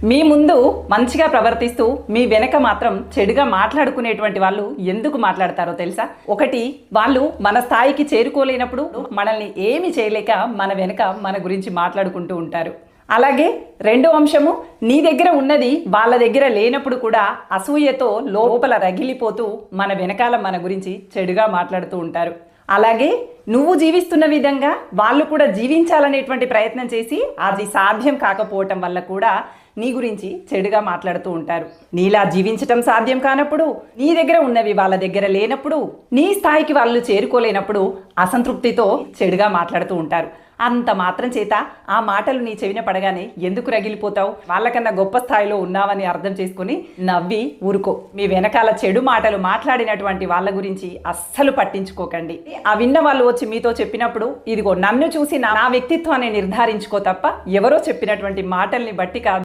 మీ ముందు మంచిగా ప్రవర్తిస్తూ మీ వెనక మాత్రం చెడుగా మాట్లాడుకునేటువంటి వాళ్ళు ఎందుకు మాట్లాడతారో తెలుసా? ఒకటి, వాళ్ళు మన స్థాయికి చేరుకోలేనప్పుడు మనల్ని ఏమి చేయలేక మన వెనక మన గురించి మాట్లాడుకుంటూ ఉంటారు. అలాగే రెండో అంశము, నీ దగ్గర ఉన్నది వాళ్ళ దగ్గర లేనప్పుడు కూడా అసూయతో లోపల రగిలిపోతూ మన వెనకాల మన గురించి చెడుగా మాట్లాడుతూ ఉంటారు. అలాగే నువ్వు జీవిస్తున్న విధంగా వాళ్ళు కూడా జీవించాలనేటువంటి ప్రయత్నం చేసి అది సాధ్యం కాకపోవటం వల్ల కూడా నీ గురించి చెడుగా మాట్లాడుతూ ఉంటారు. నీలా జీవించటం సాధ్యం కానప్పుడు, నీ దగ్గర ఉన్నవి వాళ్ళ దగ్గర లేనప్పుడు, నీ స్థాయికి వాళ్ళు చేరుకోలేనప్పుడు అసంతృప్తితో చెడుగా మాట్లాడుతూ ఉంటారు. అంత మాత్రం చేత ఆ మాటలు నీ చెవిన పడగానే ఎందుకు రగిలిపోతావు? వాళ్ళకన్నా గొప్ప స్థాయిలో ఉన్నావని అర్థం చేసుకుని నవ్వి ఊరుకో. మీ వెనకాల చెడు మాటలు మాట్లాడినటువంటి వాళ్ళ గురించి అస్సలు పట్టించుకోకండి. ఆ విన్న వాళ్ళు వచ్చి మీతో చెప్పినప్పుడు, ఇదిగో నన్ను చూసి నా వ్యక్తిత్వాన్ని నిర్ధారించుకో తప్ప ఎవరో చెప్పినటువంటి మాటల్ని బట్టి కాదు.